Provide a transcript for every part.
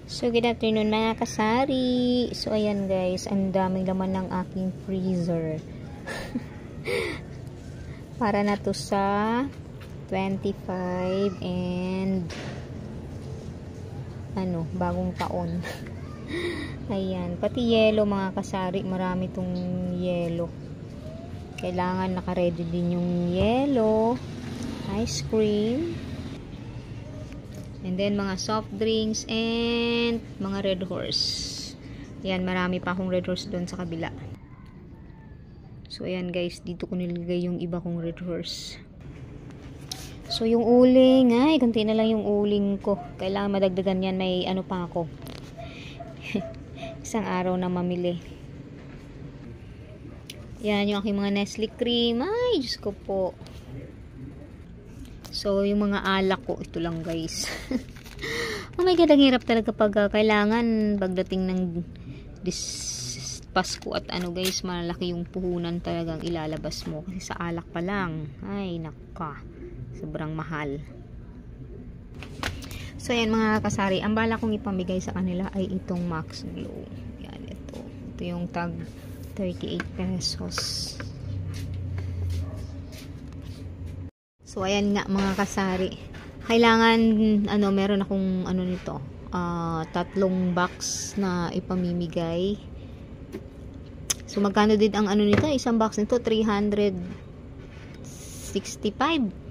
So, good afternoon mga kasari. So, ayan guys, ang daming laman ng aking freezer. Para na to sa 25 and bagong taon. Ayan, pati yelo mga kasari, marami tong yelo. Kailangan naka-ready din yung yelo, ice cream, and then mga soft drinks and mga Red Horse. Ayan, marami pa akong Red Horse doon sa kabila. So ayan guys, dito ko nilagay yung iba kong Red Horse. So yung uling, ay konti na lang yung uling ko. Kailangan madagdagan yan, may ano pa ako. Isang araw na mamili. Yan yung aking mga Nestle cream. Ay, Diyos ko po. So, yung mga alak ko, ito lang guys. Oh my God, ang hirap talaga pag kailangan pagdating ng Pasko at guys, malaki yung puhunan talagang ilalabas mo. Kasi sa alak pa lang. Ay, naka. Sobrang mahal. So, ayan mga kasari. Ang bala kong ipamigay sa kanila ay itong Max Glow. Yan, ito. Ito yung tag 38 pesos. So, ayan nga mga kasari. Kailangan, meron akong, nito, 3 box na ipamimigay. So, magkano din ang nito? Isang box nito, 365.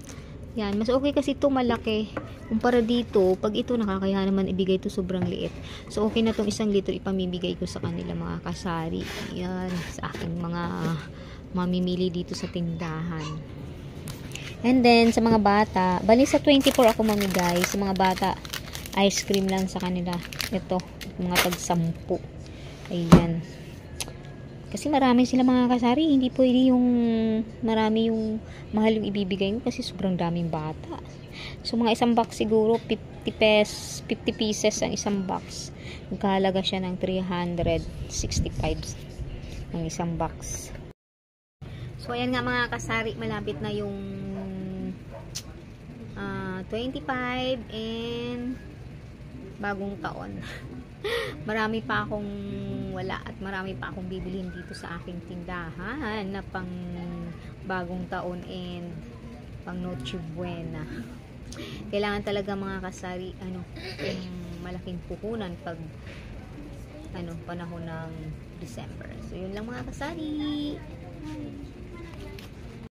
Yan, mas okay kasi ito malaki. Kumpara dito, pag ito nakakaya naman ibigay ito sobrang liit. So, okay na itong 1 litro ipamimigay ko sa kanila mga kasari. Yan, sa aking mga mamimili dito sa tindahan. And then, sa mga bata, bali sa 24 ako mamigay. Sa mga bata, ice cream lang sa kanila. Ito, mga tag-10. Ayan. Kasi marami sila mga kasari. Hindi pwede yung marami yung mahal yung ibibigay mo kasi sobrang daming bata. So, mga 1 box siguro, 50 pieces ang 1 box. Magkahalaga siya ng 365 ang 1 box. So, ayan nga mga kasari, malapit na yung 25 and bagong taon. Marami pa akong wala at marami pa akong bibilhin dito sa aking tindahan na pang bagong taon and pang Noche Buena. Kailangan talaga mga kasari malaking puhunan pag panahon ng December. So yun lang mga kasari.